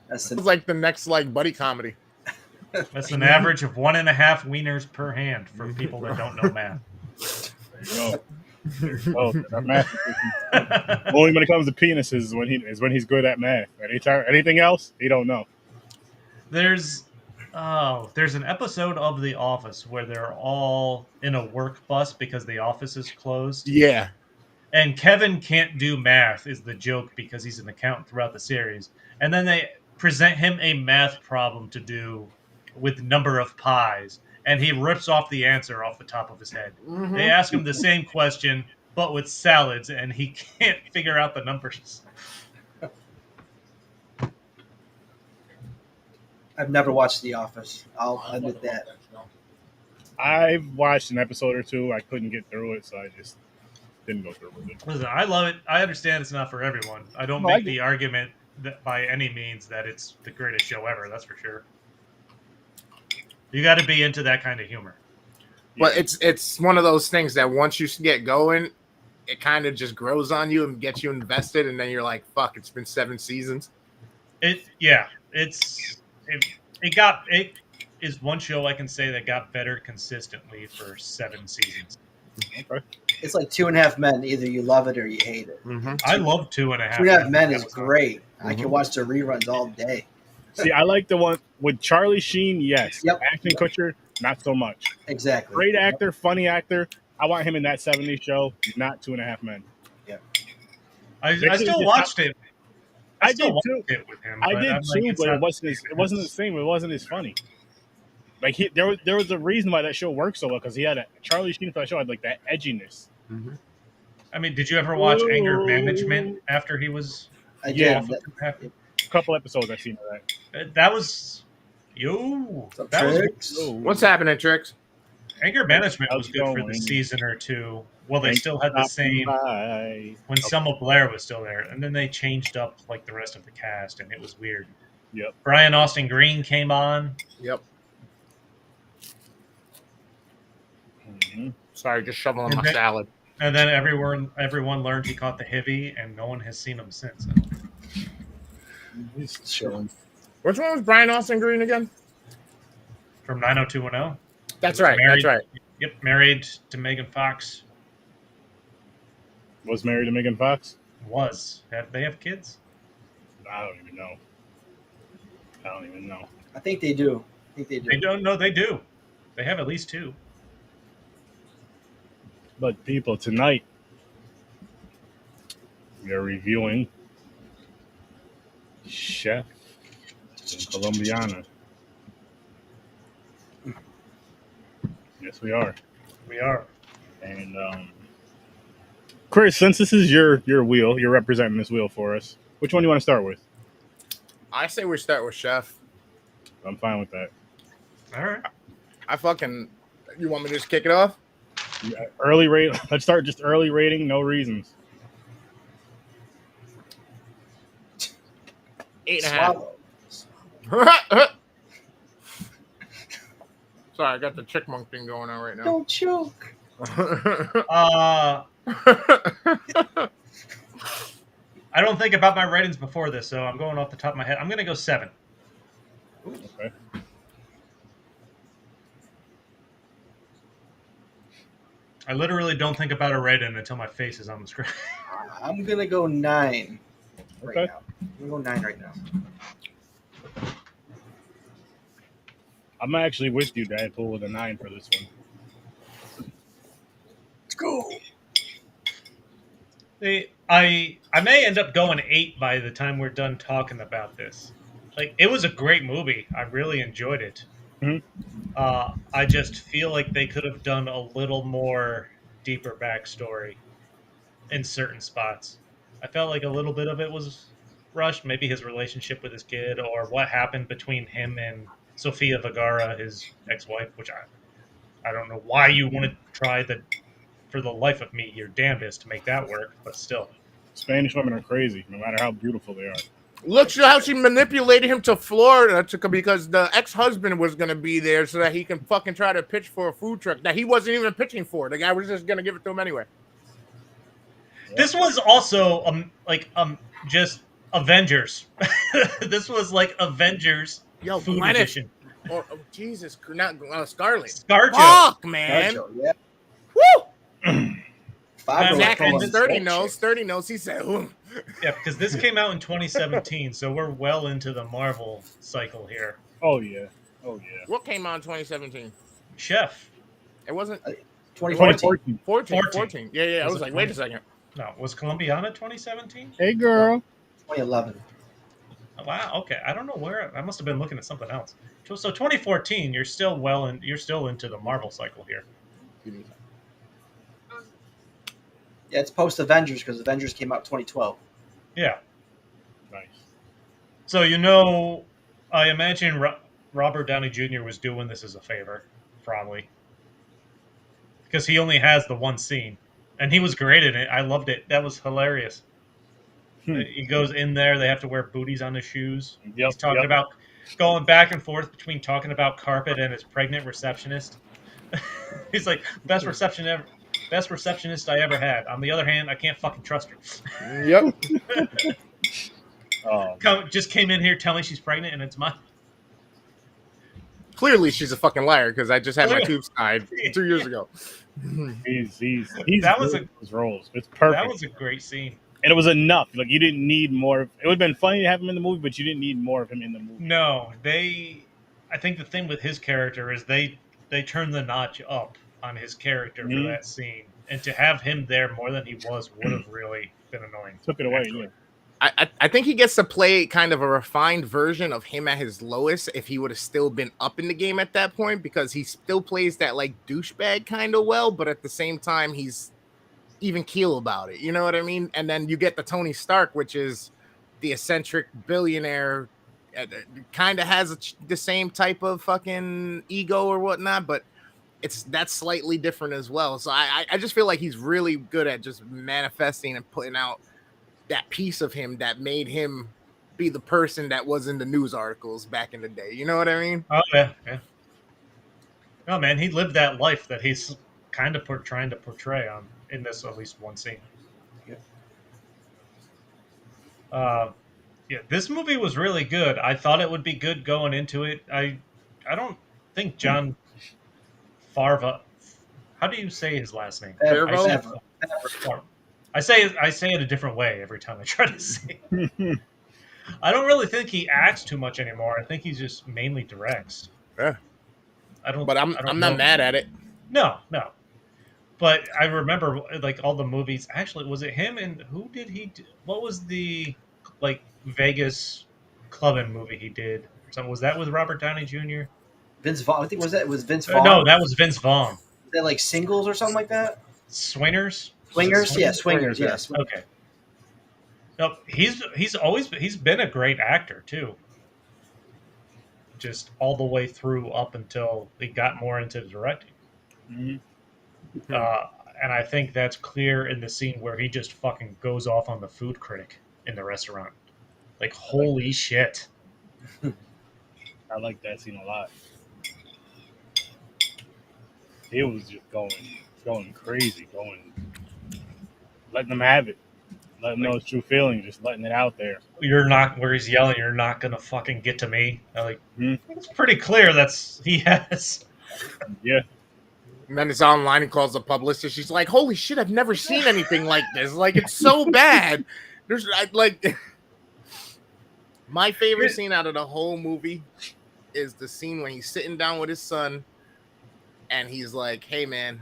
It's like the next like buddy comedy. That's an average of 1.5 wieners per hand for people that don't know math. There you go. That math. Only when it comes to penises is when he's good at math. Anything else, he don't know. There's an episode of The Office where they're all in a work bus because the office is closed. Yeah. And Kevin can't do math is the joke because he's an accountant throughout the series. And then they present him a math problem to do with number of pies. And he rips off the answer off the top of his head. Mm-hmm. They ask him the same question, but with salads, and he can't figure out the numbers. I've never watched The Office. I'll admit that. I've watched an episode or two. I couldn't get through it, so I just didn't go through with it. Listen, I love it. I understand it's not for everyone. I don't make the argument that by any means that it's the greatest show ever. That's for sure. You got to be into that kind of humor. But it's one of those things that once you get going, it kind of just grows on you and gets you invested, and then you're like, "Fuck!" It's been 7 seasons. It is one show I can say that got better consistently for 7 seasons. Okay. It's like 2.5 Men. Either you love it or you hate it. Mm-hmm. I love 2.5. 2.5 Men is great. Mm-hmm. I can watch the reruns all day. See, I like the one with Charlie Sheen. Yes. Yep. Ashton Kutcher, not so much. Exactly. Great actor, funny actor. I want him in that 70s show, not 2.5 Men. Yeah. I still watched it. I did too. With him, I did too, but it wasn't the same. It wasn't as funny. Like there was a reason why that show worked so well because he had Charlie Sheen for that show had like that edginess. Mm-hmm. I mean, did you ever watch Anger Management after he was? I did. A couple episodes I've seen of that. That was What's happening, Trix? Anger Management was good for the season or two. Well, they still had the same when Selma Blair was still there, and then they changed up like the rest of the cast, and it was weird. Yep. Brian Austin Green came on. Yep. Mm-hmm. Sorry, just shoveling my salad. And then everyone learned he caught the HIV, and no one has seen him since. He's chilling. Which one was Brian Austin Green again? From 90210. That's right. That's right. Yep, married to Megan Fox. Was married to Megan Fox? Was. They have kids? I don't even know. I think they do. They don't know. They do. They have at least 2. But people, tonight we are reviewing Chef in Colombiana. Yes, we are. We are. And Chris, since this is your wheel, you're representing this wheel for us. Which one do you want to start with? I say we start with Chef. I'm fine with that. All right. You want me to just kick it off? Yeah, early rate. Let's start just early rating, no reasons. 8.5. Sorry, I got the chickmunk thing going on right now. Don't choke. I don't think about my ratings before this, so I'm going off the top of my head. I'm going to go 7. Ooh, okay. I literally don't think about a rating until my face is on the screen. I'm going to go 9 right now. I'm going to go 9 right now. I'm actually with you, Deadpool, with a 9 for this one. Let's go. I may end up going 8 by the time we're done talking about this. Like, it was a great movie. I really enjoyed it. Mm-hmm. I just feel like they could have done a little more deeper backstory in certain spots. I felt like a little bit of it was rushed. Maybe his relationship with his kid or what happened between him and Sofia Vergara, his ex-wife, which I don't know why you want to try for the life of me, your damnedest to make that work, but still. Spanish women are crazy, no matter how beautiful they are. Look how she manipulated him to Florida because the ex-husband was going to be there so that he can fucking try to pitch for a food truck that he wasn't even pitching for. The guy was just going to give it to him anyway. This was also just Avengers. This was like Avengers Yo, food Gwyneth. edition. Or Jesus, not Scarlet. ScarJo. Fuck, man. Nacho, yeah. Woo! Five Zach Zach and and Sturdy knows. He said, "Ooh." Yeah, because this came out in 2017, so we're well into the Marvel cycle here. Oh yeah. Oh yeah. What came out in 2017? Chef. It wasn't 2014. 14. Yeah. I Was was it like, wait a second. No, was Colombiana 2017? Hey girl. 2011. Oh, wow. Okay, I don't know where I must have been looking at something else. So 2014, you're still you're still into the Marvel cycle here. Yeah, it's post Avengers because Avengers came out 2012. Yeah. Nice. So I imagine Robert Downey Jr. was doing this as a favor, probably, because he only has the one scene, and he was great in it. I loved it. That was hilarious. He goes in there. They have to wear booties on his shoes. Yep, He's talking about going back and forth between talking about carpet and his pregnant receptionist. He's like, best receptionist I ever had. On the other hand, I can't fucking trust her. Yep. Just came in here telling she's pregnant, and it's mine. Clearly, she's a fucking liar because I just had my tubes tied 2 years ago. He's That was his roles. It's perfect. That was a great scene. And it was enough. Like, you didn't need more. It would have been funny to have him in the movie, but you didn't need more of him in the movie. No, I think the thing with his character is they turned the notch up on his character for that scene, and to have him there more than he was would have really been annoying. Took it away. Yeah. I think he gets to play kind of a refined version of him at his lowest if he would have still been up in the game at that point, because he still plays that like douchebag kind of well, but at the same time he's even keel about it. You know what I mean? And then you get the Tony Stark, which is the eccentric billionaire, kind of has the same type of fucking ego or whatnot, but that's slightly different as well. So I just feel like he's really good at just manifesting and putting out that piece of him that made him be the person that was in the news articles back in the day. You know what I mean? Oh yeah. Oh man, he lived that life that he's kind of trying to portray in this at least one scene. Yeah. This movie was really good. I thought it would be good going into it. I don't think John Farva. How do you say his last name? I say it a different way every time I try to say it. I don't really think he acts too much anymore. I think he just mainly directs. Yeah. But I'm not mad at it. No. But I remember like all the movies. Actually, was it him and who did he do? What was the like Vegas clubbing movie he did or something? Was that with Robert Downey Jr.? Vince Vaughn. I think it was Vince Vaughn. No, that was Vince Vaughn. Is that like Singles or something like that? Swingers. Yeah, Swingers. Yes. Okay. No, he's been a great actor too. Just all the way through up until he got more into directing. Mm-hmm. And I think that's clear in the scene where he just fucking goes off on the food critic in the restaurant. Like, holy shit. I like that scene a lot. It was just going crazy, letting them have it. Let them know his true feelings, just letting it out there. Where he's yelling, you're not going to fucking get to me. It's pretty clear he has. Yeah. And then it's online and calls the publicist. She's like, holy shit, I've never seen anything like this. Like, it's so bad. My favorite scene out of the whole movie is the scene when he's sitting down with his son and he's like, hey, man,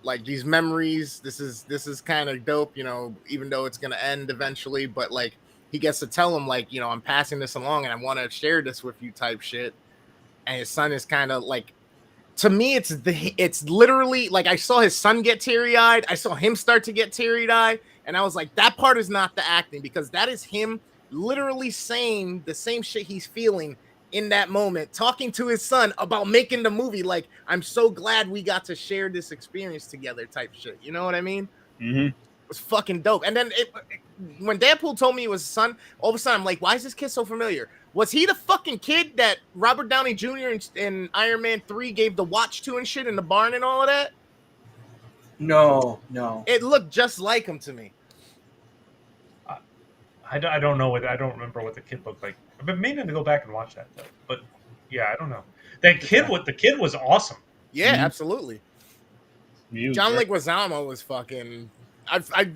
like these memories, this is kind of dope, you know, even though it's going to end eventually. But like, he gets to tell him, like, you know, I'm passing this along and I want to share this with you type shit. And his son is kind of like, to me, it's literally like I saw his son get teary-eyed. I saw him start to get teary-eyed. And I was like, that part is not the acting, because that is him literally saying the same shit he's feeling in that moment, talking to his son about making the movie. Like, I'm so glad we got to share this experience together type shit. You know what I mean? Mm-hmm. It was fucking dope. And then when Deadpool told me it was his son, all of a sudden I'm like, why is this kid so familiar? Was he the fucking kid that Robert Downey Jr. in Iron Man 3 gave the watch to and shit in the barn and all of that? No. It looked just like him to me. I don't know what I don't remember what the kid looked like. I've been meaning to go back and watch that though, but yeah, I don't know. That kid, the kid was awesome. Yeah, absolutely. John Leguizamo was fucking.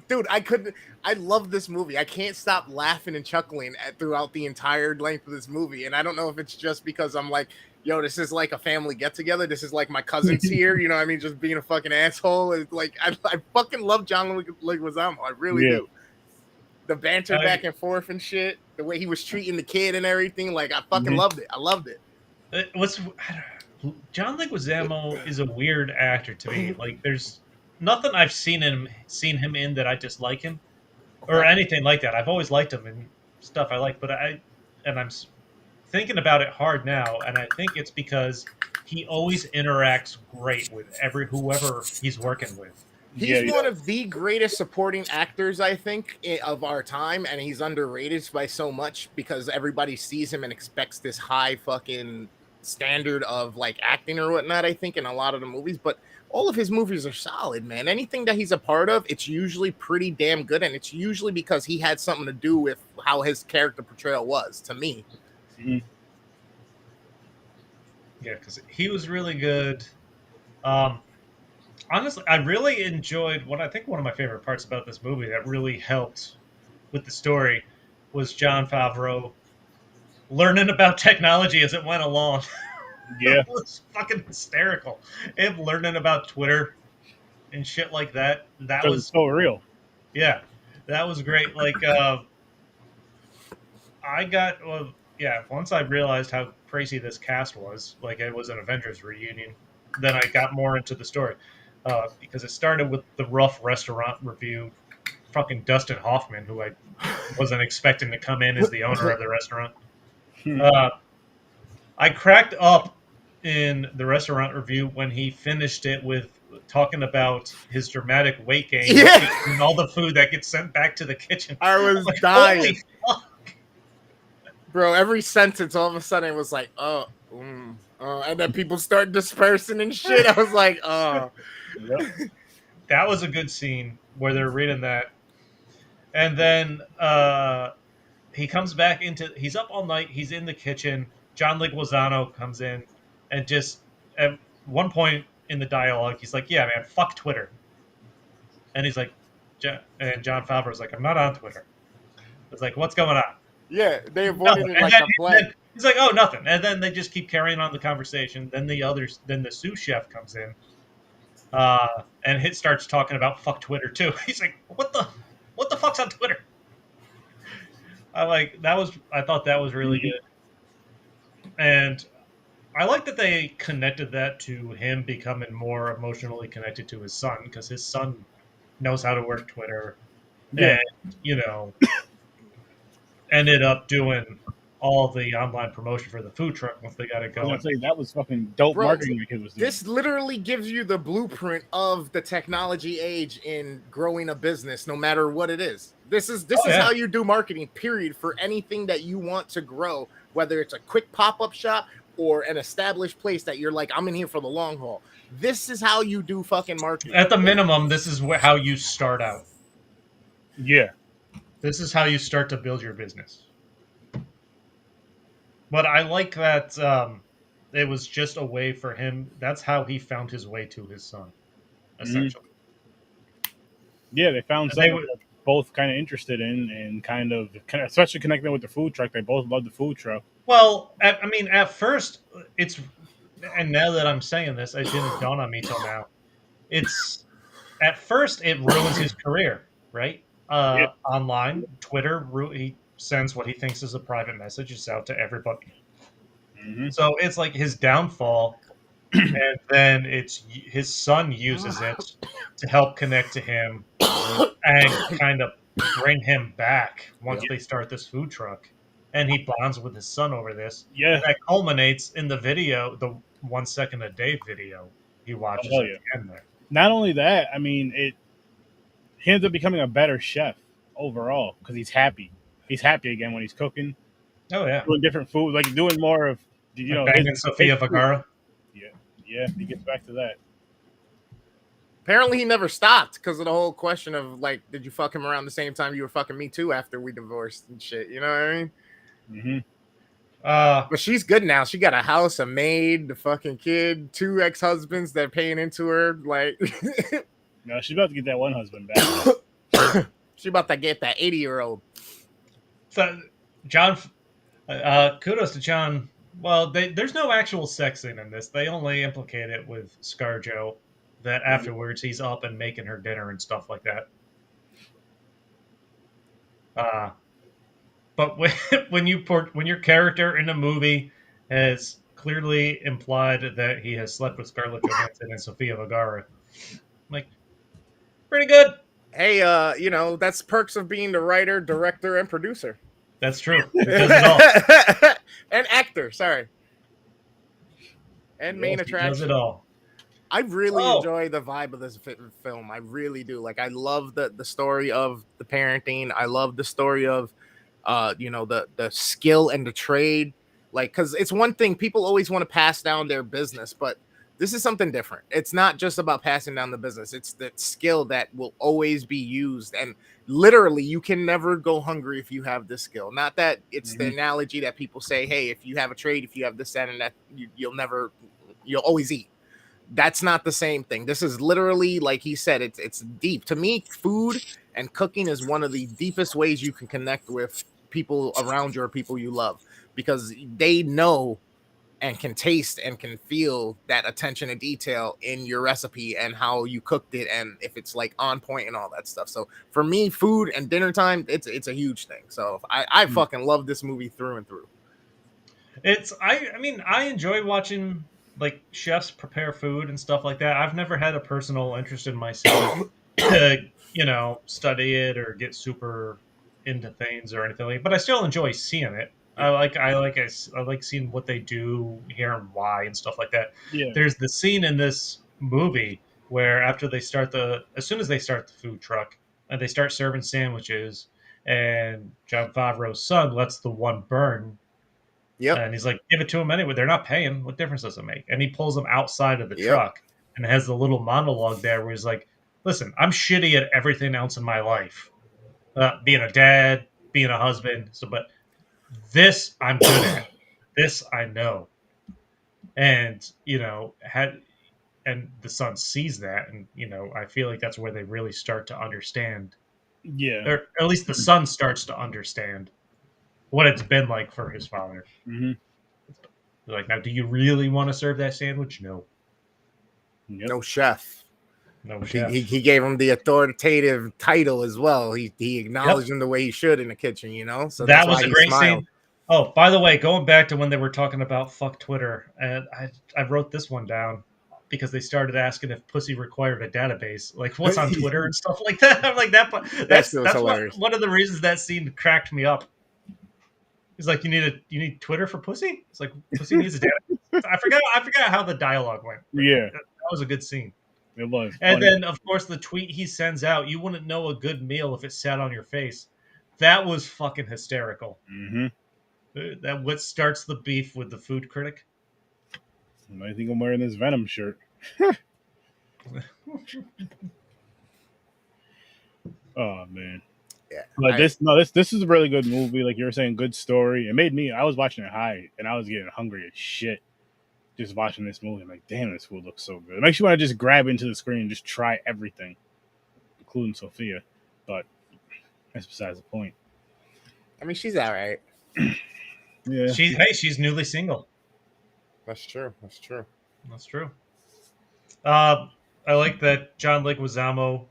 Dude, I love this movie. I can't stop laughing and chuckling throughout the entire length of this movie. And I don't know if it's just because I'm like, yo, this is like a family get together. This is like my cousins here. You know what I mean? Just being a fucking asshole. It's like, I fucking love John Leguizamo. I really do. The banter back and forth and shit. The way he was treating the kid and everything. Like, I fucking loved it. I loved it. John Leguizamo is a weird actor to me. Like, there's nothing I've seen him in that I dislike him or anything like that. I've always liked him and stuff I like, but I'm thinking about it hard now, and I think it's because he always interacts great with whoever he's working with. He's one of the greatest supporting actors, I think, of our time, and he's underrated by so much because everybody sees him and expects this high fucking standard of like acting or whatnot, I think, in a lot of the movies. But all of his movies are solid, man. Anything that he's a part of, it's usually pretty damn good, and it's usually because he had something to do with how his character portrayal was, to me. Yeah, because he was really good. Honestly, I really enjoyed one of my favorite parts about this movie that really helped with the story was Jon Favreau learning about technology as it went along. Yeah. It was fucking hysterical. Him learning about Twitter and shit like that. That was so real. Yeah, that was great. Like, once I realized how crazy this cast was, like it was an Avengers reunion, then I got more into the story. Because it started with the rough restaurant review. Fucking Dustin Hoffman, who I wasn't expecting to come in as the owner of the restaurant. I cracked up in the restaurant review when he finished it with talking about his dramatic weight gain and all the food that gets sent back to the kitchen. I was like, dying. Bro, every sentence all of a sudden it was like, and then people start dispersing and shit. I was like, Yep. That was a good scene where they're reading that. And then he comes back he's up all night, he's in the kitchen. John Leguizamo comes in and just at one point in the dialogue, he's like, yeah, man, fuck Twitter. And he's like, and Jon Favreau's like, I'm not on Twitter. It's like, what's going on? Yeah, they avoided it like a plague. He's like, oh, nothing. And then they just keep carrying on the conversation. Then the sous chef comes in, and starts talking about fuck Twitter too. He's like, what the fuck's on Twitter? I thought that was really good. And I like that they connected that to him becoming more emotionally connected to his son, because his son knows how to work Twitter. Yeah. And, ended up doing all the online promotion for the food truck once they got it going. That was fucking dope marketing the kid was doing. This literally gives you the blueprint of the technology age in growing a business, no matter what it is. This is how you do marketing, period, for anything that you want to grow, whether it's a quick pop-up shop or an established place that you're like, I'm in here for the long haul. This is how you do fucking marketing. At the minimum, this is how you start out. Yeah. This is how you start to build your business. But I like that it was just a way for him. That's how he found his way to his son, essentially. Yeah, they found something they were both kind of interested in, and kind of especially connecting with the food truck. They both love the food truck. Well, at first, and now that I'm saying this, it didn't dawn on me till now. At first, it ruins his career, right? Online, Twitter, he sends what he thinks is a private message. It's out to everybody. So it's like his downfall, and then his son uses it to help connect to him and kind of bring him back once they start this food truck. And he bonds with his son over this. Yeah. And that culminates in the video, the 1 second a day video he watches at the end there. Not only that, he ends up becoming a better chef overall because he's happy. He's happy again when he's cooking. Oh, yeah. Doing different food, like doing more of, banging Sofia Vergara. Yeah, he gets back to that. Apparently, he never stopped because of the whole question of like, did you fuck him around the same time you were fucking me too after we divorced and shit? You know what I mean? Mm-hmm. But she's good now. She got a house, a maid, the fucking kid, 2 ex-husbands that paying into her. Like, No, she's about to get that one husband back. she about to get that 80-year-old. So, John, kudos to John. Well, there's no actual sex scene in this. They only implicate it with ScarJo. That afterwards he's up and making her dinner and stuff like that. But when your character in a movie has clearly implied that he has slept with Scarlett Johansson and Sofia Vergara, I'm like, pretty good. Hey, that's perks of being the writer, director, and producer. That's true. It does it all. And actor, sorry. And main attraction. Does it all. I really enjoy the vibe of this film. I really do. Like, I love the story of the parenting. I love the story of, the skill and the trade. Like, because it's one thing, people always want to pass down their business, but this is something different. It's not just about passing down the business. It's the skill that will always be used. And literally, you can never go hungry if you have this skill. Not that it's the analogy that people say, hey, if you have a trade, if you have this, that, and that, you'll always eat. That's not the same thing. This is literally, like he said, it's deep. To me, food and cooking is one of the deepest ways you can connect with people around you or people you love, because they know and can taste and can feel that attention to detail in your recipe and how you cooked it and if it's like on point and all that stuff. So for me, food and dinner time, it's a huge thing. So I fucking love this movie through and through. I enjoy watching like chefs prepare food and stuff like that. I've never had a personal interest in myself to, study it or get super into things or anything like. But I still enjoy seeing it. I like seeing what they do, hearing why and stuff like that. Yeah. There's the scene in this movie where as soon as they start the food truck and they start serving sandwiches, and Jon Favreau's son lets the one burn. Yep. And he's like, give it to him anyway. They're not paying. What difference does it make? And he pulls them outside of the truck and has the little monologue there where he's like, listen, I'm shitty at everything else in my life. Being a dad, being a husband. But this I'm good at. This I know. And, and the son sees that. And, I feel like that's where they really start to understand. Yeah. Or at least the son starts to understand what it's been like for his father. Mm-hmm. Like, now, do you really want to serve that sandwich? No. Yep. No chef. No chef. He gave him the authoritative title as well. He acknowledged him the way he should in the kitchen, So that was a great scene. Oh, by the way, going back to when they were talking about fuck Twitter, and I wrote this one down because they started asking if pussy required a database, like what's on Twitter and stuff like that. I'm like, that's hilarious. One of the reasons that scene cracked me up. He's like, you need Twitter for pussy? It's like, pussy needs a database. I forgot how the dialogue went. Yeah. That was a good scene. It was. And then, of course, the tweet he sends out, you wouldn't know a good meal if it sat on your face. That was fucking hysterical. Mm-hmm. That what starts the beef with the food critic. I think I'm wearing this Venom shirt. Oh, man. Yeah. But this is a really good movie. Like you were saying, good story. It made me, I was watching it high, and I was getting hungry as shit just watching this movie. I'm like, damn, this food looks so good. It makes you want to just grab into the screen and just try everything, including Sophia. But that's besides the point. I mean, she's all right. Yeah. She's newly single. That's true. That's true. I like that John Leguizamo.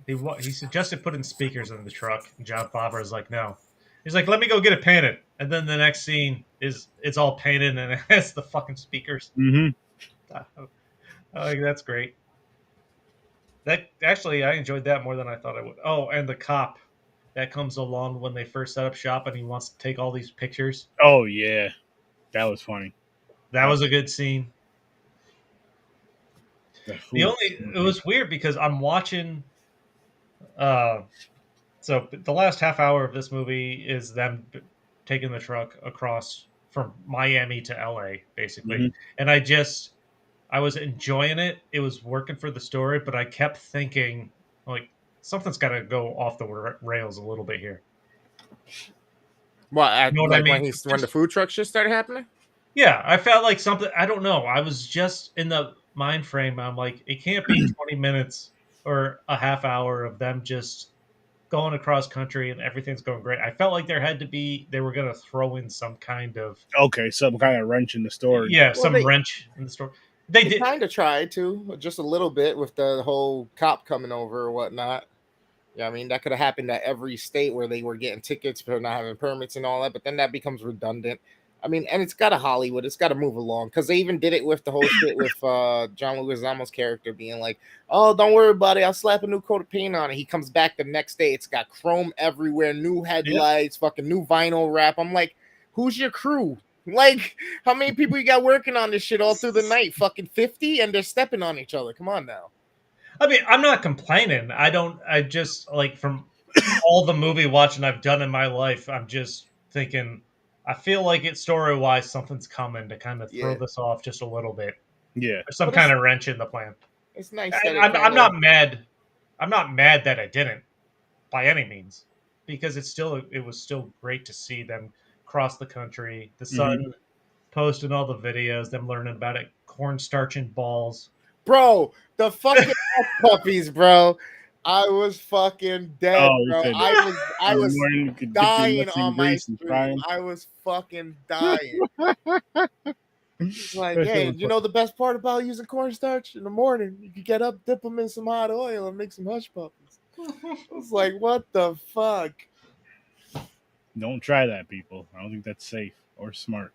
He suggested putting speakers in the truck. And Jon Favreau is like, no. He's like, let me go get it painted. And then the next scene is it's all painted and it has the fucking speakers. Mm-hmm. Like, that's great. That actually, I enjoyed that more than I thought I would. Oh, and the cop that comes along when they first set up shop and he wants to take all these pictures. Oh yeah, that was funny. That was a good scene. It was weird because I'm watching. So the last half hour of this movie is them taking the truck across from Miami to LA, basically. Mm-hmm. And I was enjoying it. It was working for the story, but I kept thinking, like, something's got to go off the rails a little bit here. Well, You know what I like mean? when the food truck shit started happening. Yeah, I felt like something. I don't know. I was just in the mind frame. I'm like, it can't be 20 minutes or a half hour of them just going across country and everything's going great. I felt like there had to be. They were going to throw in some kind of Okay, some kind of wrench in the story. Well, some wrench in the story. They They did. kind of tried to, just a little bit with the whole cop coming over or whatnot. Yeah, I mean that could have happened at every state where they were getting tickets for not having permits and all that, but then that becomes redundant. I mean, and it's got a Hollywood, it's got to move along because they even did it with the whole shit with John Leguizamo's character being like, "Oh, don't worry about it, I'll slap a new coat of paint on it." He comes back the next day, it's got chrome everywhere, new headlights, fucking new vinyl wrap. I'm like, who's your crew? Like, how many people you got working on this shit all through the night? Fucking 50, and they're stepping on each other. Come on now. I mean, I'm not complaining. I don't. I just like from all the movie watching I've done in my life. I'm just thinking. I feel like it's story wise, something's coming to kind of throw Yeah. this off just a little bit. Yeah. There's some But kind of wrench in the plan. it's nice that I'm not mad. I'm not mad that I didn't by any means, because it was still great to see them cross the country. The son posting all the videos, them learning about it, cornstarch and balls. Bro, the fucking puppies, bro. I was fucking dead, Oh, you bro. said I was Warren could dip your dying nuts in on my grease and stream. fry 'em. I was fucking dying. It's like, That shit hey, was you know the best part about using cornstarch in the morning? You can get up, dip them in some hot oil, and make some hush puppies. I was like, what the fuck? Don't try that, people. I don't think that's safe or smart.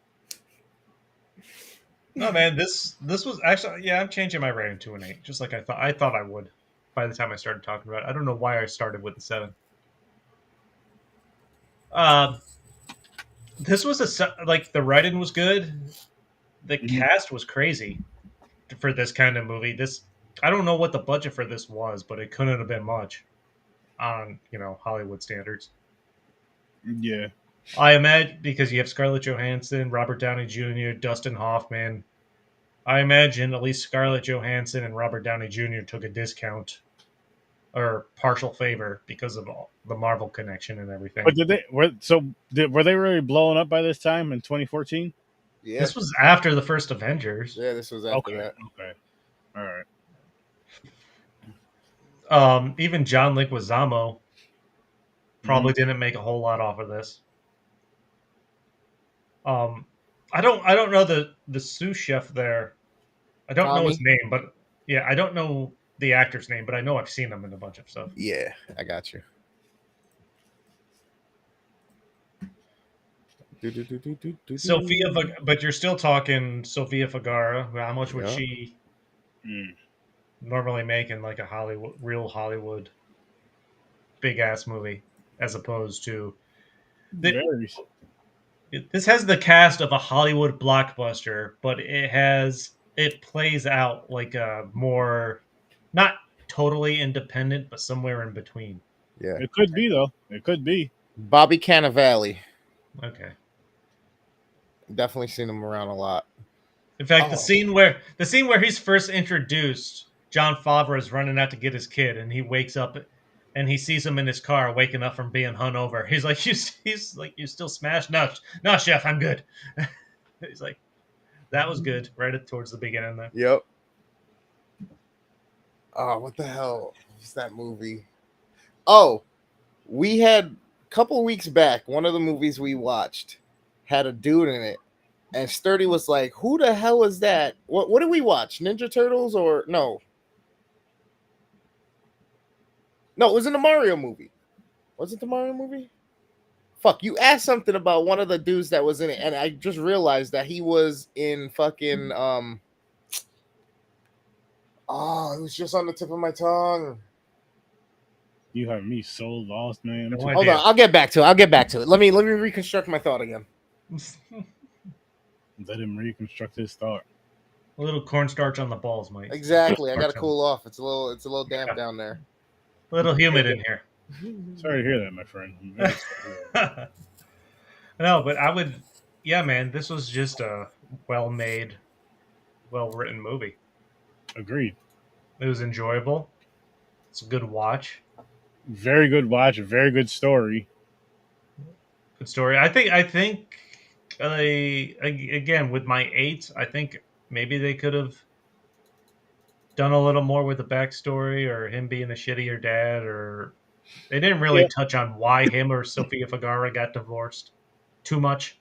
No, man, this was actually, yeah, I'm changing my rating to an 8, just like I thought I would by the time I started talking about it. I don't know why I started with the 7. This was like the writing was good. The cast was crazy for this kind of movie. This I don't know what the budget for this was, but it couldn't have been much on, Hollywood standards. Yeah. I imagine because you have Scarlett Johansson, Robert Downey Jr., Dustin Hoffman. I imagine at least Scarlett Johansson and Robert Downey Jr. took a discount or partial favor because of all the Marvel connection and everything. But were they really blowing up by this time in 2014? Yeah. This was after the first Avengers. Yeah, this was after that. Okay. All right. Even John Leguizamo probably didn't make a whole lot off of this. I don't know the sous chef there. I don't know his name, but yeah, I don't know the actor's name, but I know I've seen him in a bunch of stuff. Yeah, I got you. Sophia, but you're still talking Sofia Vergara. How much would she normally make in like a real Hollywood big ass movie, as opposed to this has the cast of a Hollywood blockbuster, but it plays out like a more not totally independent, but somewhere in between. Yeah, it could be though. It could be Bobby Cannavale. Okay. Definitely seen him around a lot. In fact, the scene where he's first introduced, Jon Favreau is running out to get his kid, and he wakes up and he sees him in his car, waking up from being hungover. He's like, he's like, you still smashed? No, chef, I'm good. He's like, that was good, right towards the beginning there. Yep. Oh, what the hell is that movie? Oh, we had a couple weeks back, one of the movies we watched had a dude in it, and Sturdy was like, "Who the hell is that? What did we watch? Ninja Turtles or no? No, it was in the Mario movie. Was it the Mario movie? Fuck, you asked something about one of the dudes that was in it, and I just realized that he was in fucking it was just on the tip of my tongue. You have me so lost, man. Hold on, I'll get back to it. Let me reconstruct my thought again. Let him reconstruct his thought. A little cornstarch on the balls, Mike. Exactly. I gotta cool off. It's a little damp down there. A little humid in here. Sorry to hear that, my friend. No, but yeah, man, this was just a well-made, well-written movie. Agreed. It was enjoyable. It's a good watch. Very good watch. A very good story. Good story. I think. Again, with my 8, I think maybe they could have done a little more with the backstory, or him being a shittier dad, or they didn't really Yeah. touch on why him or Sofia Vergara got divorced too much.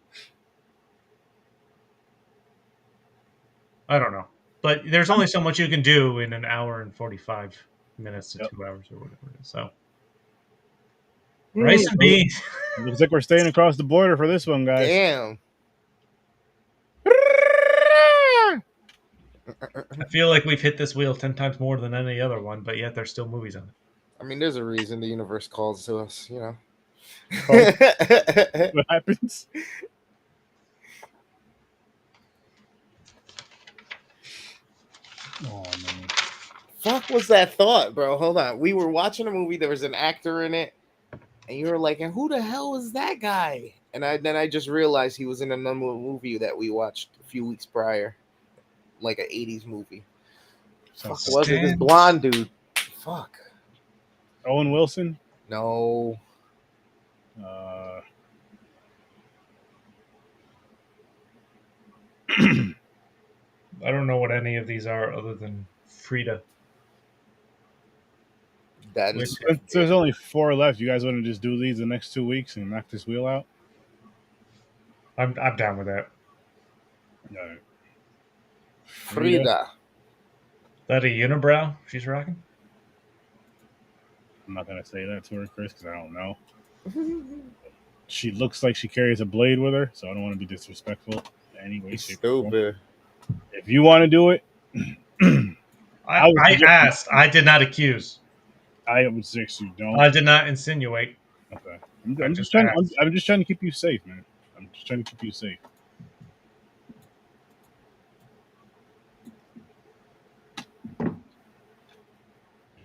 I don't know, but there's only so much you can do in an hour and 45 minutes to 2 hours or whatever it is. So, rice and beans. Looks like we're staying across the border for this one, guys. Damn. I feel like we've hit this wheel 10 times more than any other one, but yet there's still movies on it. I mean, there's a reason the universe calls to us, you know. What happens? Oh man. Fuck was that thought, bro? Hold on. We were watching a movie, there was an actor in it, and you were like, and who the hell is that guy? And then I just realized he was in another movie that we watched a few weeks prior. Like an 80s movie. Fuck, was it this blonde dude? Fuck. Owen Wilson? No. I don't know what any of these are other than Frida. That's There's only 4 left. You guys want to just do these the next 2 weeks and knock this wheel out? I'm down with that. All right. Frida. That a unibrow she's rocking? I'm not gonna say that to her, Chris, because I don't know. She looks like she carries a blade with her, so I don't want to be disrespectful anyway. Stupid. If you want to do it, I asked. I did not accuse. I would suggest you don't. I did not insinuate. Okay. I'm just trying to keep you safe, man. I'm just trying to keep you safe.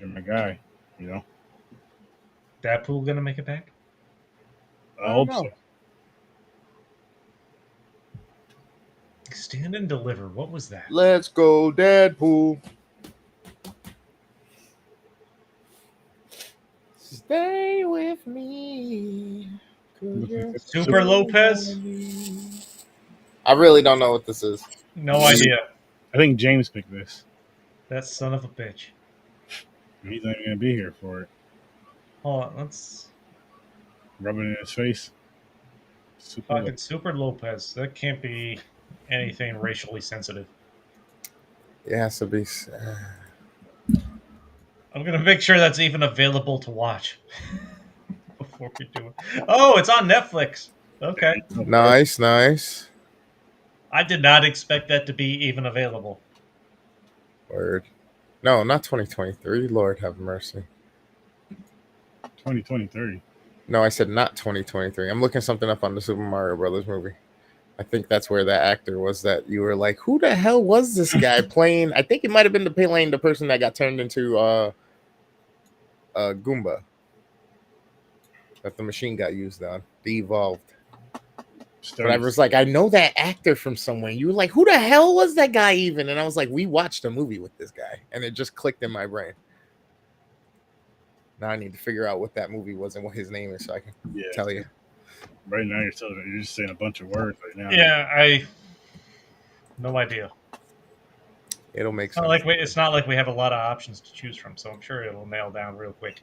You're my guy, you know. DADPOOL gonna make it back? I hope so. Stand and Deliver. What was that? Let's go, Deadpool. Stay with me. Super Lopez? I really don't know what this is. No idea. I think James picked this. That son of a bitch. He's not even gonna be here for it. Hold on, let's Rub it in his face. Super Lopez. That can't be anything racially sensitive. It has to be. I'm gonna make sure that's even available to watch before we do it. Oh, it's on Netflix. Okay. Nice, nice. I did not expect that to be even available. Word. No, not 2023. Lord have mercy. 2023. No, I said not 2023. I'm looking something up on the Super Mario Brothers movie. I think that's where that actor was that you were like, who the hell was this guy playing? I think it might have been the person that got turned into Goomba. That the machine got used on. The Evolved. But I was like, I know that actor from somewhere. You were like, who the hell was that guy even? And I was like, we watched a movie with this guy. And it just clicked in my brain. Now I need to figure out what that movie was and what his name is so I can tell you. Right now, you're just saying a bunch of words right now. Yeah, no idea. It'll make sense. It's not like we have a lot of options to choose from, so I'm sure it'll nail down real quick.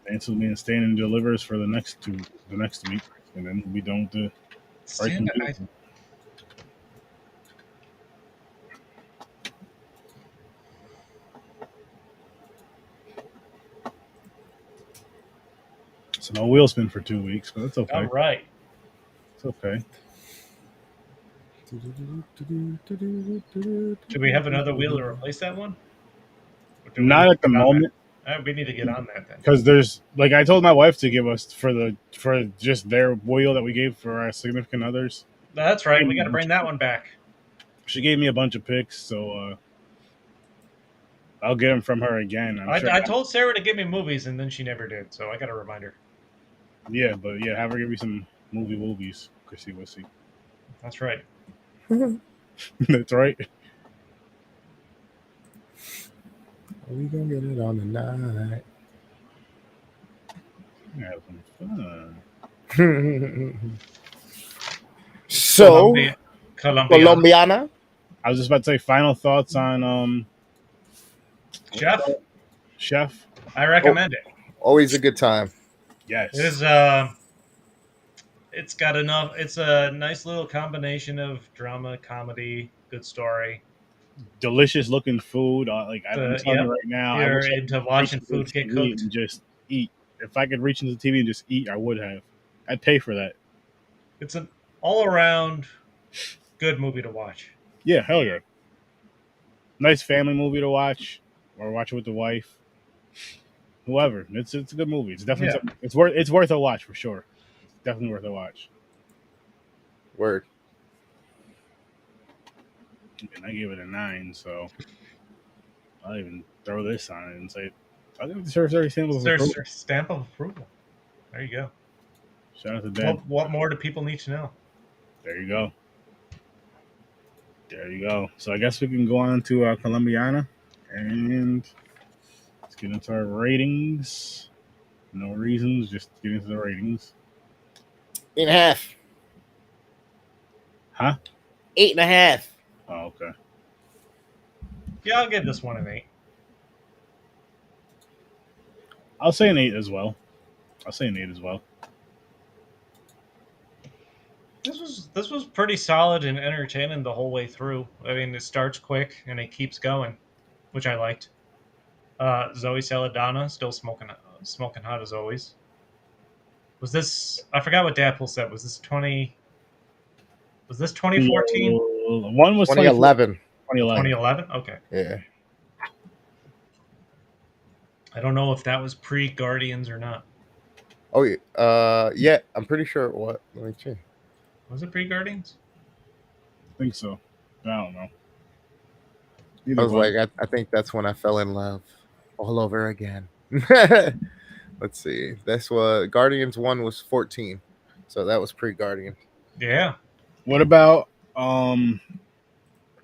Dance with me and Stand and Delivers for the next week, and then we don't do. So no wheel spin for 2 weeks, but that's okay. All right. It's okay. Do we have another wheel to replace that one? Not at the moment. We need to get on that then. Because there's, like, I told my wife to give us for just their wheel that we gave for our significant others. That's right. We got to bring that one back. She gave me a bunch of picks, so I'll get them from her again. I told Sarah to give me movies, and then she never did, so I got to remind her. Yeah, but have her give me some movies. Chrissy Wissy. That's right. That's right. We gonna get it on tonight. Have some fun. So, Colombiana. Colombiana. I was just about to say final thoughts on Chef. I recommend it. Always a good time. Yes. It is. It's got enough. It's a nice little combination of drama, comedy, good story. Delicious looking food. Like I'm telling you right now, I You're wish I into could watching reach into food the get TV cooked. and just eat. If I could reach into the TV and just eat, I would have. I'd pay for that. It's an all-around good movie to watch. Yeah, hell yeah. Nice family movie to watch, or watch it with the wife. Whoever. It's a good movie. It's definitely something. It's worth a watch for sure. It's definitely worth a watch. Word. And I give it a 9, so I'll even throw this on it and say I'll give it the Survey stamp of approval. Stamp of approval. There you go. Shout out to Dan. What more do people need to know? There you go. There you go. So I guess we can go on to Colombiana and let's get into our ratings. No reasons, just get into the ratings. 8.5. Huh? 8.5. Oh, okay. Yeah, I'll give this one an 8. I'll say an 8 as well. This was pretty solid and entertaining the whole way through. I mean, it starts quick and it keeps going, which I liked. Zoe Saldana still smoking hot as always. Was this? I forgot what Dadpool said. Was this 2014? One was 2011. 2011. Okay. Yeah. I don't know if that was pre-Guardians or not. Oh, yeah. I'm pretty sure it was. Let me check. Was it pre-Guardians? I think so. I don't know. I was like, I think that's when I fell in love all over again. Let's see. That's what Guardians 1 was 14. So that was pre-Guardian. Yeah. What about the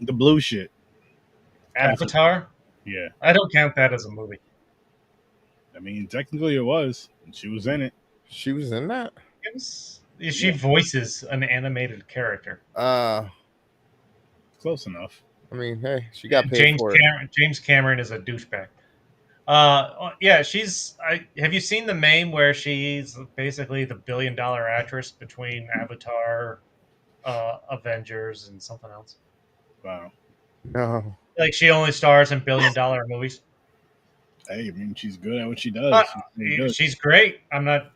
blue shit? Avatar? Yeah. I don't count that as a movie. I mean, technically it was. And she was in it. She was in that? She voices an animated character. Close enough. I mean, hey, she got paid for it. James Cameron is a douchebag. Yeah, have you seen the meme where she's basically the billion-dollar actress between Avatar, Avengers, and something else? Wow. No. Like she only stars in billion-dollar movies. Hey, I mean, she's good at what she does. She's great. I'm not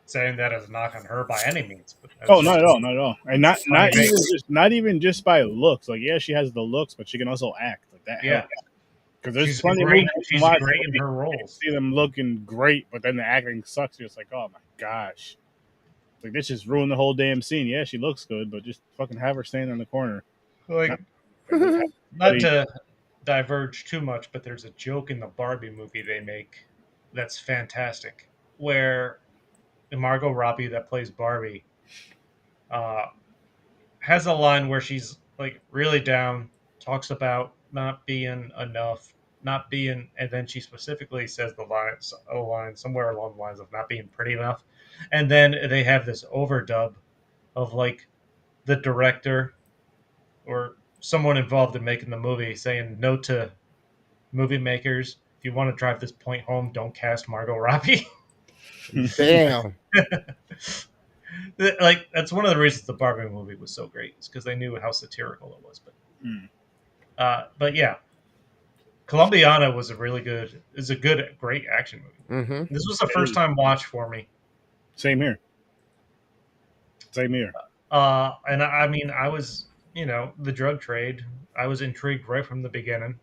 saying that as a knock on her by any means. But not at all, and not even just by looks. Like, yeah, she has the looks, but she can also act. Like that. Yeah, because there's she's plenty great. of She's great in her roles. See them looking great, but then the acting sucks. You're just like, oh my gosh, like this just ruined the whole damn scene. Yeah, she looks good, but just fucking have her stand in the corner. Like, not to diverge too much, but there's a joke in the Barbie movie they make that's fantastic, where Margot Robbie, that plays Barbie, has a line where she's like really down, talks about not being enough, and then she specifically says a line somewhere along the lines of not being pretty enough, and then they have this overdub of like the director or someone involved in making the movie saying, note to movie makers, if you want to drive this point home, don't cast Margot Robbie. Damn. Like, that's one of the reasons the Barbie movie was so great, is because they knew how satirical it was. But yeah, Colombiana was great action movie. Mm-hmm. This was a first time watch for me. Same here. And I mean, I was, the drug trade, I was intrigued right from the beginning.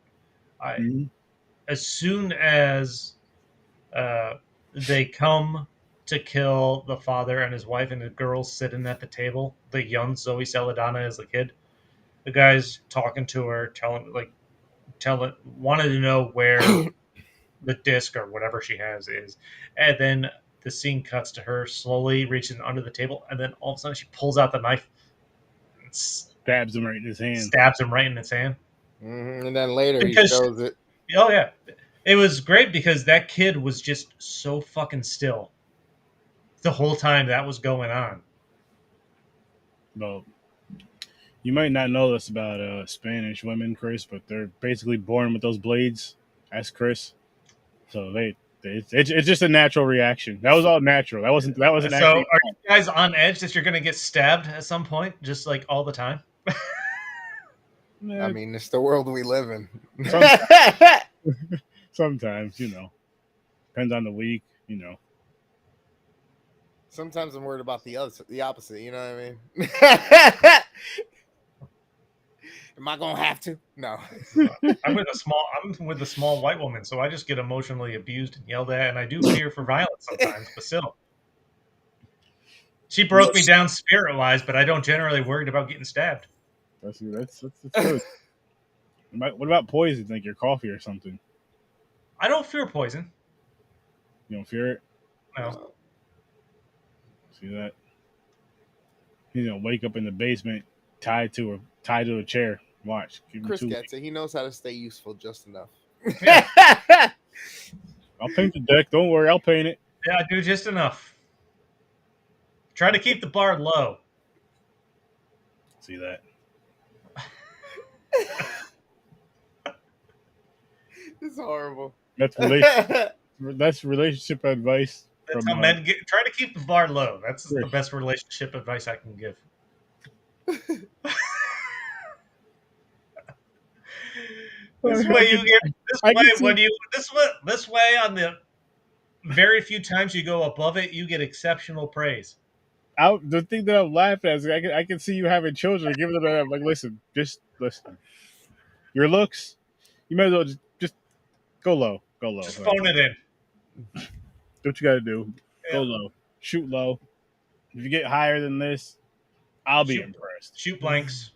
As soon as they come to kill the father and his wife and the girls sitting at the table, the young Zoe Saldana as the kid, the guy's talking to her, wanted to know where the disc or whatever she has is, and then the scene cuts to her slowly reaching under the table, and then all of a sudden she pulls out the knife and Stabs him right in his hand. stabs him right in his hand. And then later he Because- shows it. Oh yeah, it was great because that kid was just so fucking still the whole time that was going on. Well, you might not know this about Spanish women, Chris, but they're basically born with those blades. Ask Chris. So it's just a natural reaction. That was all natural. That wasn't So actually. are you guys on edge that you're going to get stabbed at some point, just like all the time? I mean, it's the world we live in. Sometimes, you know, depends on the week, you know. Sometimes I'm worried about the opposite. You know what I mean? Am I gonna have to? No. I'm with a small white woman, so I just get emotionally abused and yelled at, and I do fear for violence sometimes. But still, she broke me down spirit-wise, but I don't generally worried about getting stabbed. That's good. What about poison, like your coffee or something? I don't fear poison. You don't fear it? No. See that? He's gonna wake up in the basement, tied to a chair. Watch. Chris gets it. He knows how to stay useful just enough. I'll paint the deck. Don't worry, I'll paint it. Yeah, I do just enough. Try to keep the bar low. See that? It's horrible. That's relationship advice. That's how men get. Try to keep the bar low. That's the best relationship advice I can give. This way you get this way on the very few times you go above it, you get exceptional praise. The thing that I'm laughing at is I can see you having children, giving them that. Like, listen, just listen. Your looks, you might as well just go low. Just phone it in. Do what you got to do. Yeah. Go low. Shoot low. If you get higher than this, I'll be impressed. Shoot blanks.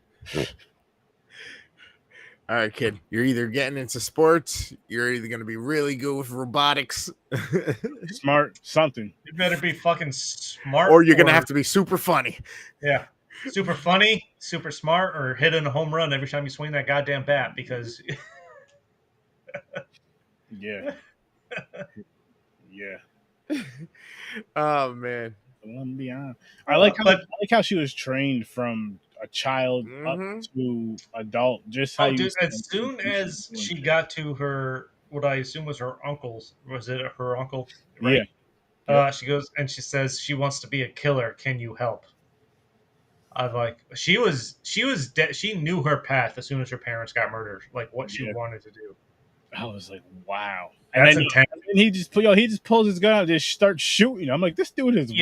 All right, kid. You're either getting into sports, you're either going to be really good with robotics, smart, something. You better be fucking smart, or you're going to have to be super funny. Yeah, super funny, super smart, or hitting a home run every time you swing that goddamn bat. Because yeah. Oh man, Colombiana. I like how she was trained from a child up to adult. Just how as soon as she got to her, what I assume was her uncle's, was it her uncle? Right? Yeah. She goes and she says she wants to be a killer. Can you help? I'm like, she knew her path as soon as her parents got murdered, like what she wanted to do. I was like, wow. That's and then he just pulls his gun out and just starts shooting. I'm like, this dude is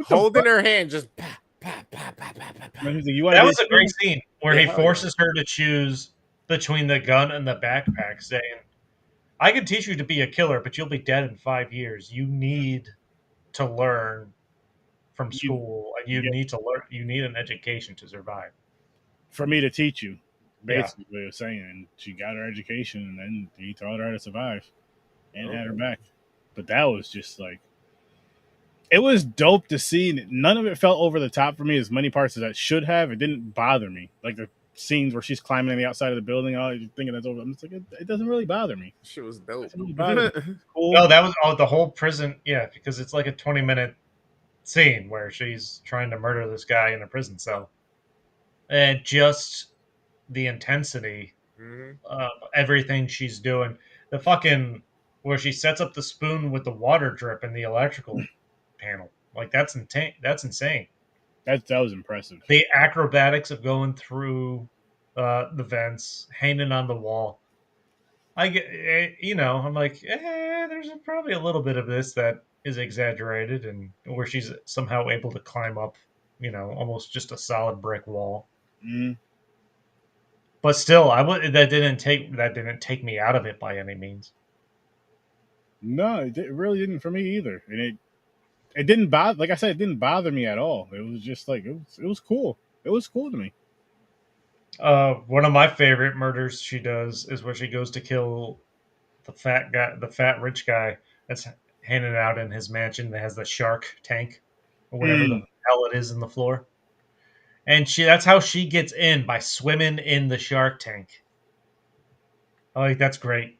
holding her hand, just that was a great scene where he forces her to choose between the gun and the backpack, saying, I can teach you to be a killer, but you'll be dead in 5 years. You need to learn from school. You need to learn. You need an education to survive. For me to teach you, basically, what he was saying. And she got her education, and then he taught her how to survive and had her back. But that was just like, it was dope to see. None of it felt over the top for me as many parts as that should have. It didn't bother me. Like the scenes where she's climbing on the outside of the building, you're thinking that's over. I'm just like, it doesn't really bother me. Shit was dope. Cool. No, that was the whole prison. Yeah, because it's like a 20-minute scene where she's trying to murder this guy in a prison cell. And just the intensity of everything she's doing. The fucking, where she sets up the spoon with the water drip in the electrical panel. Like, that's insane. That was impressive. The acrobatics of going through the vents, hanging on the wall. I get, I'm like, there's probably a little bit of this that is exaggerated, and where she's somehow able to climb up, almost just a solid brick wall. But still, that didn't take me out of it by any means. No, it really didn't for me either, and it didn't bother. Like I said, it didn't bother me at all. It was just like it was cool. It was cool to me. One of my favorite murders she does is where she goes to kill the fat rich guy. That's hanging out in his mansion that has the shark tank or whatever the hell it is in the floor. And that's how she gets in, by swimming in the shark tank. Like, that's great.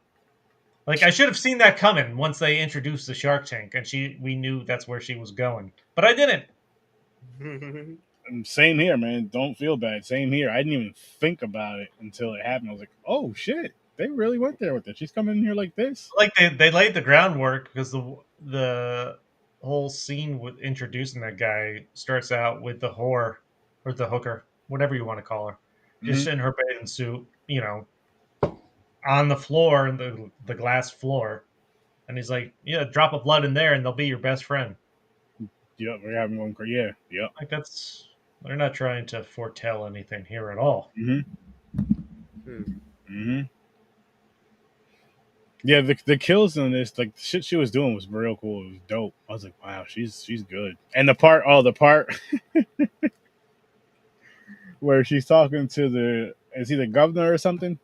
Like, I should have seen that coming once they introduced the shark tank, and we knew that's where she was going. But I didn't. Same here, man. Don't feel bad. Same here. I didn't even think about it until it happened. I was like, oh shit, they really went there with it. She's coming in here like this. Like, they laid the groundwork, because the whole scene with introducing that guy starts out with the whore, or the hooker, whatever you want to call her, just in her bathing suit, on the floor, the glass floor. And he's like, yeah, drop of blood in there and they'll be your best friend. Yep, we're having one. Yeah, yep. Like, they're not trying to foretell anything here at all. Yeah, the kills in this, like the shit she was doing was real cool. It was dope. I was like, wow, she's good. And the part where she's talking to is he the governor or something?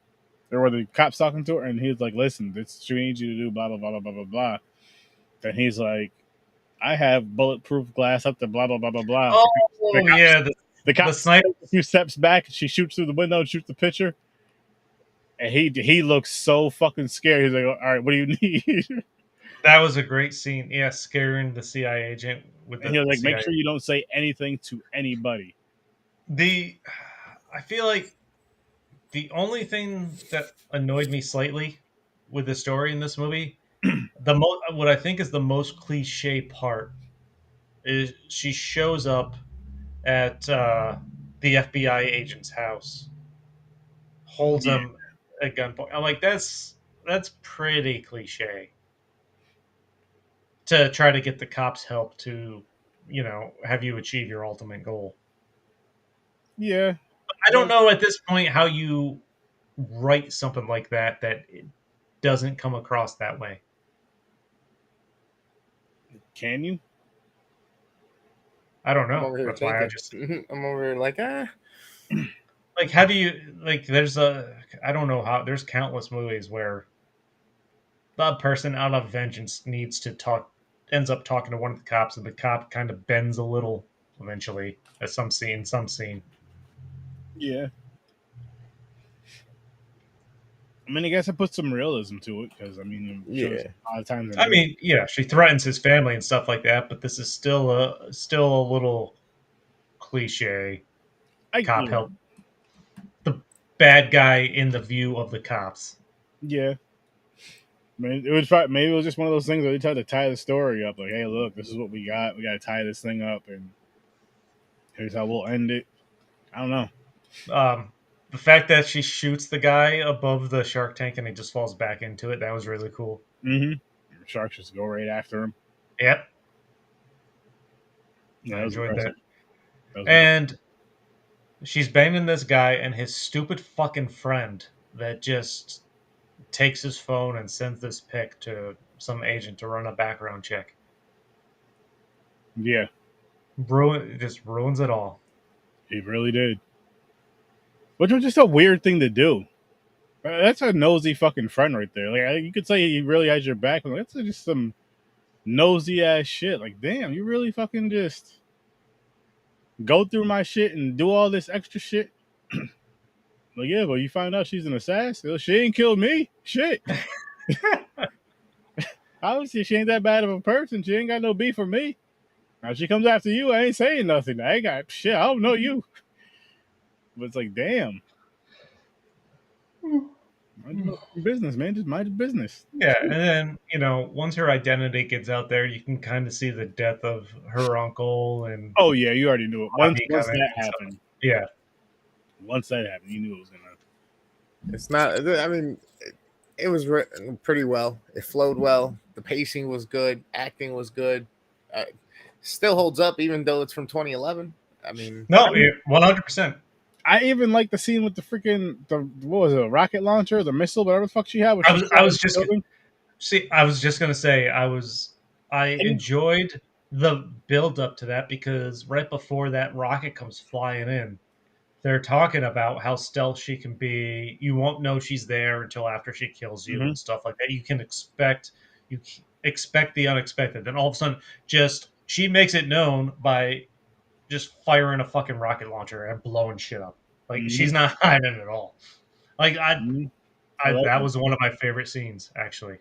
Or where the cop's talking to her, and he's like, listen, this she needs you to do blah blah blah blah blah blah blah. And he's like, I have bulletproof glass up to blah blah blah blah blah. Oh yeah, the cop sniper a few steps back, she shoots through the window and shoots the picture. And he looks so fucking scared. He's like, all right, what do you need? That was a great scene. Yeah, scaring the CIA agent with and the he's like, CIA. make sure you don't say anything to anybody. I feel like the only thing that annoyed me slightly with the story in this movie, what I think is the most cliche part, is she shows up at the FBI agent's house, holds him at gunpoint. I'm like, that's pretty cliche. To try to get the cops' help to, have you achieve your ultimate goal. Yeah. I don't know at this point how you write something like that it doesn't come across that way. Can you? I don't know. That's why I'm over here like, like, how do you, like, I don't know how, there's countless movies where the person out of vengeance ends up talking to one of the cops, and the cop kind of bends a little eventually at some scene. Yeah. I mean, I guess I put some realism to it because, I mean, a lot of times. I mean, yeah, she threatens his family and stuff like that, but this is still a little cliche. Cop help the bad guy in the view of the cops. Yeah. I mean, maybe it was just one of those things where they tried to tie the story up. Like, hey, look, this is what we got. We got to tie this thing up, and here's how we'll end it. I don't know. The fact that she shoots the guy above the shark tank and he just falls back into it, that was really cool. Mm-hmm. Sharks just go right after him. Yep. Yeah, I enjoyed that. Was and she's banging this guy and his stupid fucking friend that just takes his phone and sends this pic to some agent to run a background check. Yeah. Just ruins it all. He really did. Which was just a weird thing to do. That's a nosy fucking friend right there. Like, you could say he really has your back, but that's just some nosy ass shit. Like, damn, you really fucking just go through my shit and do all this extra shit. Like, yeah, but you find out she's an assassin. She ain't killed me. Shit. Obviously, she ain't that bad of a person. She ain't got no beef for me. Now she comes after you, I ain't saying nothing. I ain't got shit. I don't know you. But it's like, damn. Mind your business, man. Just mind your business. Yeah, and then, once her identity gets out there, you can kind of see the death of her uncle. And oh, yeah, you already knew it. Once that happened. Yeah. Once that happened, you knew it was going to happen. It's not, I mean, it was written pretty well. It flowed well. The pacing was good. Acting was good. Still holds up, even though it's from 2011. I mean, no, 100%. I even like the scene with the freaking what was it, a rocket launcher, the missile, whatever the fuck she had. I was just gonna say I enjoyed the build up to that, because right before that rocket comes flying in, they're talking about how stealth she can be. You won't know she's there until after she kills you and stuff like that. You can expect expect the unexpected. Then all of a sudden, she makes it known by just firing a fucking rocket launcher and blowing shit up. Like she's not hiding at all. Like that was one of my favorite scenes, actually.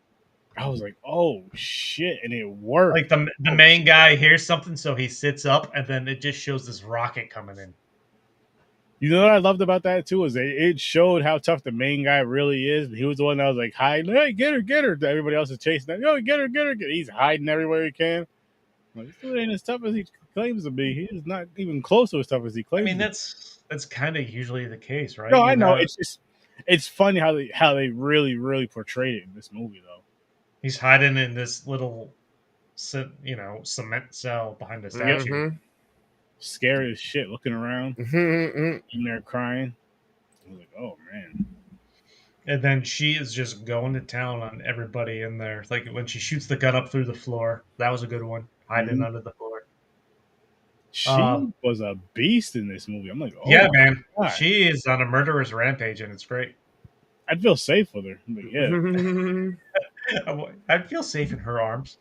I was like, oh shit, and it worked. Like the main guy hears something, so he sits up, and then it just shows this rocket coming in. You know what I loved about that too is it showed how tough the main guy really is. He was the one that was like hiding, hey, get her. Everybody else is chasing that. Yo, get her. He's hiding everywhere he can. Like, this dude ain't as tough as he claims to be. He is not even close to as tough as he claims. I mean, to that's kind of usually the case, right? No, I know. It's funny how they really portrayed it in this movie, though. He's hiding in this little, cement cell behind a statue. Mm-hmm. Scary as shit, looking around, Mm-hmm. in there crying. I was like, oh man. And then she is just going to town on everybody in there. Like when she shoots the gun up through the floor, that was a good one. Hiding under the floor. She was a beast in this movie. I'm like, oh yeah, man, God. she is on a murderous rampage, and it's great. I'd feel safe with her. I'm like, yeah. I'd feel safe in her arms.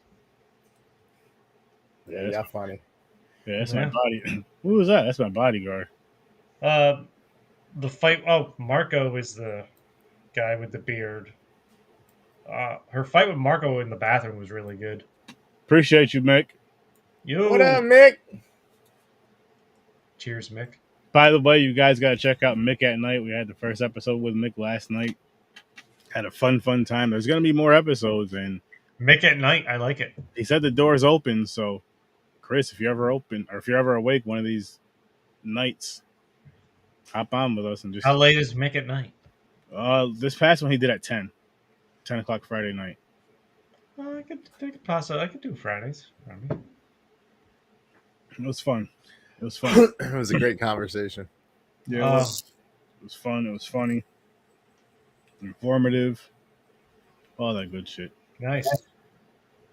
Yeah, funny. Yeah, that's my body. Who was that? That's my bodyguard. The fight. Oh, Marco is the guy with the beard. Her fight with Marco in the bathroom was really good. Appreciate you, Mick. What up, Mick? Cheers, Mick. By the way, you guys got to check out Mick at Night. We had the first episode with Mick last night. Had a fun time. There's going to be more episodes. And Mick at Night, I like it. He said the door's open. So, Chris, if you're ever open or if you're ever awake one of these nights, hop on with us. And just. How late is Mick at Night? This past one he did at 10 o'clock Friday night. I could do Fridays. It was fun. It was a great conversation. Yeah, it was fun. It was funny, informative, all that good shit. Nice.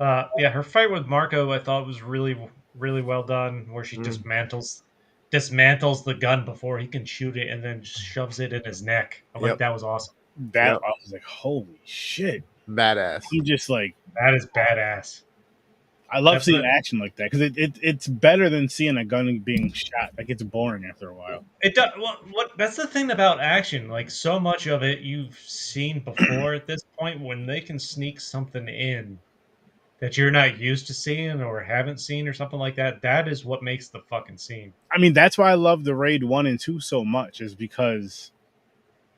Her fight with Marco I thought was really, really well done. Where she dismantles the gun before he can shoot it, and then shoves it in his neck. Like that was awesome. I was like, holy shit, badass. He just like that is badass. I love seeing action like that because it's better than seeing a gun being shot. Like it's boring after a while. It does. What that's the thing about action. Like so much of it you've seen before at this point. When they can sneak something in that you're not used to seeing or haven't seen or something like that, that is what makes the fucking scene. I mean, that's why I love the Raid 1 and 2 so much, is because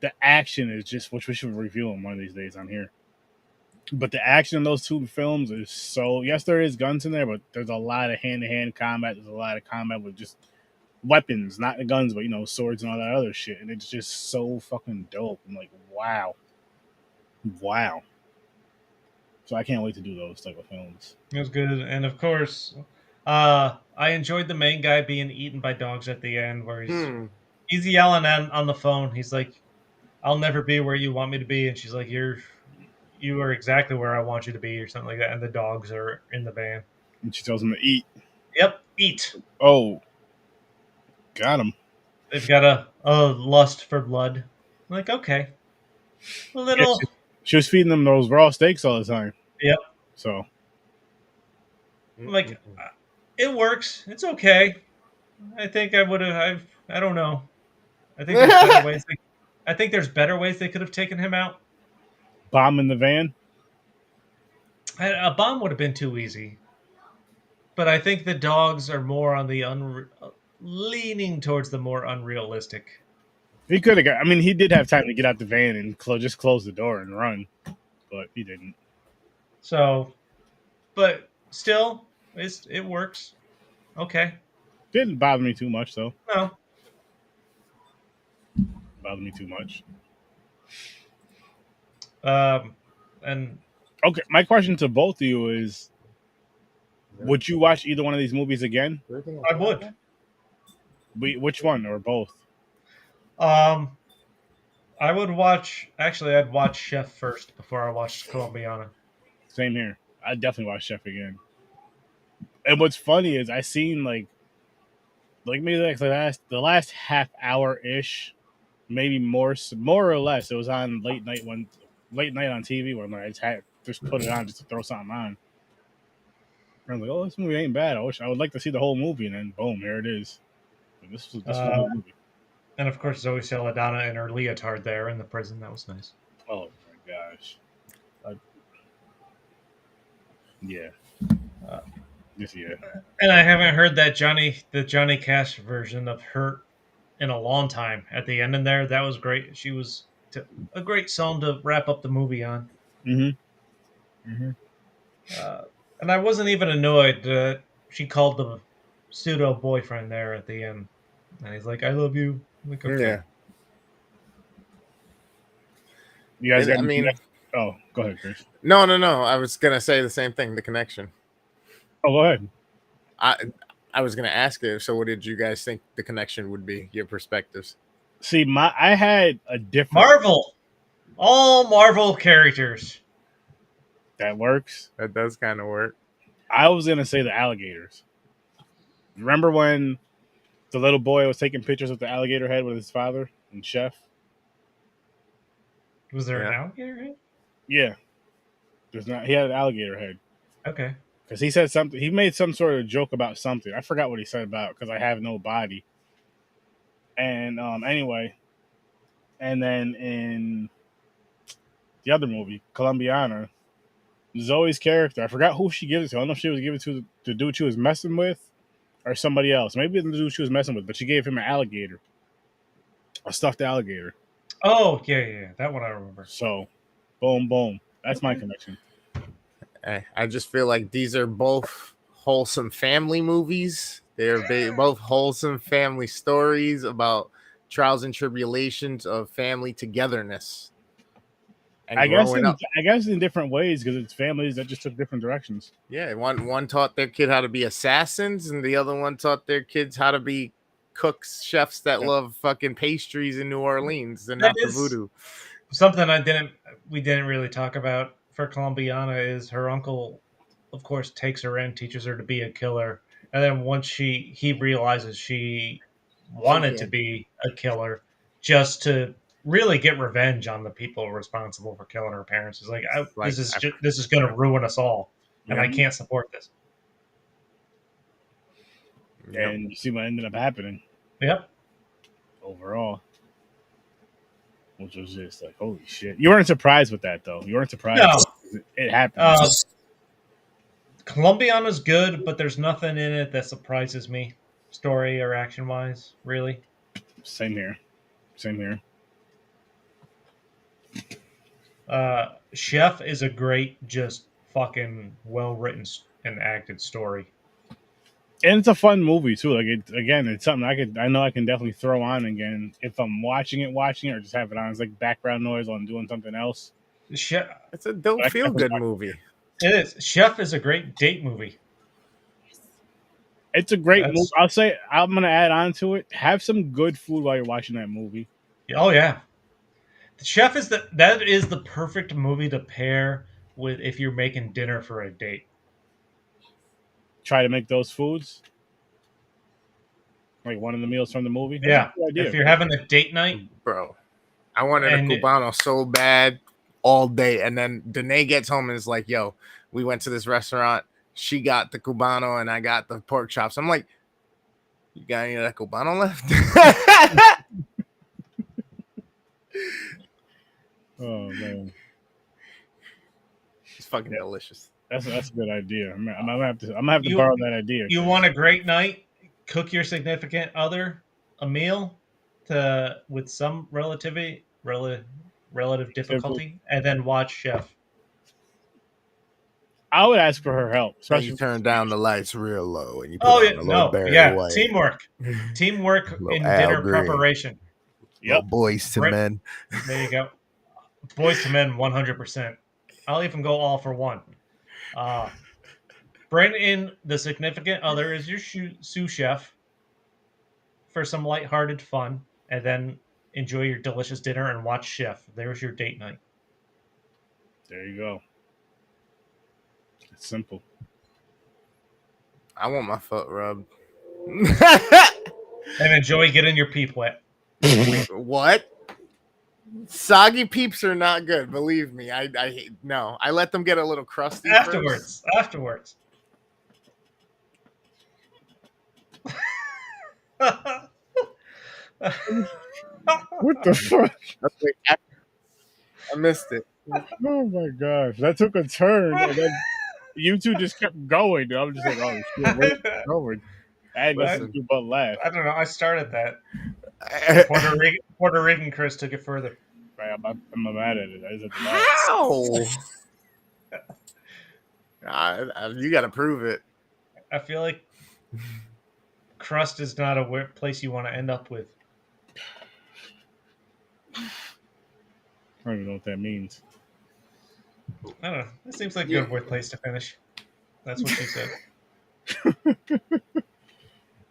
the action is just, which we should review them one of these days on here. But the action in those two films is so... Yes, there is guns in there, but there's a lot of hand-to-hand combat. There's a lot of combat with just weapons, not the guns, but, swords and all that other shit. And it's just so fucking dope. I'm like, wow. Wow. So I can't wait to do those type of films. It was good. And, of course, I enjoyed the main guy being eaten by dogs at the end, where he's yelling on the phone. He's like, I'll never be where you want me to be. And she's like, you are exactly where I want you to be, or something like that. And the dogs are in the van. And she tells him to eat. Yep, eat. Oh. Got him. They've got a lust for blood. I'm like, okay. A little... Yeah, she was feeding them those raw steaks all the time. Yep. So. Like, it works. It's okay. I think I would have... I don't know. I think there's better ways. I think there's better ways they could have taken him out. Bomb in the van? A bomb would have been too easy. But I think the dogs are more on the leaning towards the more unrealistic. He could have got... I mean, he did have time to get out the van and just close the door and run. But he didn't. So, but still, it works. Okay. Didn't bother me too much, though. No. Bother me too much. And okay, my question to both of you is: would you watch either one of these movies again? I would. Which one or both? I would watch. Actually, I'd watch Chef first before I watched Colombiana. Same here. I'd definitely watch Chef again. And what's funny is I seen like maybe like the last half hour ish, maybe more or less. It was on late night on TV when I just put it on just to throw something on. I was like, oh, this movie ain't bad. I would like to see the whole movie, and then boom, here it is. This was a good movie. And of course, Zoe Saldana in her leotard there in the prison. That was nice. Oh my gosh. Yeah. Yes, yeah. And I haven't heard the Johnny Cash version of "Hurt" in a long time. At the end in there, that was great. She was a great song to wrap up the movie on. And I wasn't even annoyed that she called the pseudo boyfriend there at the end, and he's like, "I love you." I'm like, okay. Yeah. You guys got I mean, oh, go ahead, Chris. No. I was gonna say the same thing. The connection. Oh, go ahead. I was gonna ask you. So, what did you guys think the connection would be? Your perspectives. See, I had a different Marvel, all Marvel characters. that works. That does kind of work. I was gonna say the alligators. Remember when the little boy was taking pictures of the alligator head with his father and Chef? Was there an alligator head? Yeah. There's not. He had an alligator head. Okay. Because he said something. He made some sort of joke about something. I forgot what he said about because I have no body. And anyway, and then in the other movie, Colombiana, Zoe's character, I forgot who she gave it to. I don't know if she was giving it to the dude she was messing with or somebody else. Maybe the dude she was messing with, but she gave him an alligator, a stuffed alligator. Oh, yeah. That one I remember. So, boom. That's my connection. I just feel like these are both wholesome family movies. They're both wholesome family stories about trials and tribulations of family togetherness. And I guess in different ways because it's families that just took different directions. Yeah, one taught their kid how to be assassins, and the other one taught their kids how to be cooks, chefs that love fucking pastries in New Orleans and not the voodoo. Something we didn't really talk about for Colombiana is her uncle, of course, takes her in, teaches her to be a killer, and then once he realizes she wanted to be a killer, just to really get revenge on the people responsible for killing her parents. He's like, this is going to ruin us all, and I can't support this. And you see what ended up happening. Yep. Overall. Which was just like, holy shit. You weren't surprised with that, though. You weren't surprised. No. It happened. Colombiana's good, but there's nothing in it that surprises me, story or action-wise, really. Same here. Chef is a great, just fucking well-written and acted story. And it's a fun movie too. Like it's something I know I can definitely throw on again if I'm watching it, or just have it on as like background noise while I'm doing something else. Chef, it's a dope feel good movie. It is. Chef is a great date movie. It's a great movie. I'll say I'm gonna add on to it. Have some good food while you're watching that movie. Oh yeah, the Chef is that is the perfect movie to pair with if you're making dinner for a date. Try to make those foods like one of the meals from the movie. That's if you're having a date night, bro. I wanted a Cubano so bad all day, and then Danae gets home and is like, "Yo, we went to this restaurant. She got the Cubano, and I got the pork chops." I'm like, "You got any of that Cubano left?" Oh man, it's fucking delicious. That's a good idea. I'm gonna have to borrow that idea. You want a great night? Cook your significant other a meal with some relative difficulty, and then watch Chef. I would ask for her help, especially you turn down the lights real low and you put on a little Barry White. Teamwork in dinner preparation. Yep, Boys to Men. There you go, Boys to Men, 100%. I'll even go all for one. Bring in the significant other as your sous chef for some lighthearted fun, and then enjoy your delicious dinner and watch Chef. There's your date night. There you go. It's simple. I want my foot rubbed. And enjoy getting your peep wet. What? Soggy peeps are not good. Believe me. I let them get a little crusty afterwards. What the fuck? Wait, I missed it. Oh my gosh, that took a turn, and then you two just kept going. And I'm just like, oh shit, where's it going? I had nothing to Listen, do but laugh. I don't know. I started that. Puerto Rican Chris took it further. I'm mad at it. I just had to laugh. how? You got to prove it. I feel like crust is not a place you want to end up with. I don't even know what that means. I don't know. It seems like a good place to finish. That's what she said.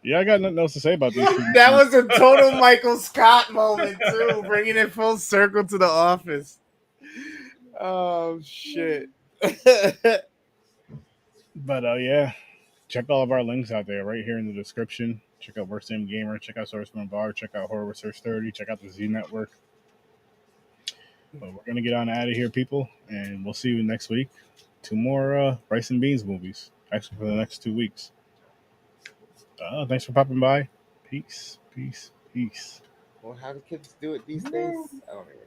Yeah, I got nothing else to say about these. That was a total Michael Scott moment too, bringing it full circle to The Office. Oh shit! But yeah, check all of our links out there right here in the description. Check out Worst Damn Gamer. Check out SourceFromVar. Check out Horror Research 30. Check out the Z Network. But we're gonna get on out of here, people, and we'll see you next week. 2 more Rice and Beans movies, actually, for the next 2 weeks. Thanks for popping by. Peace, peace, peace. Well, how do kids do it these days? I don't even know.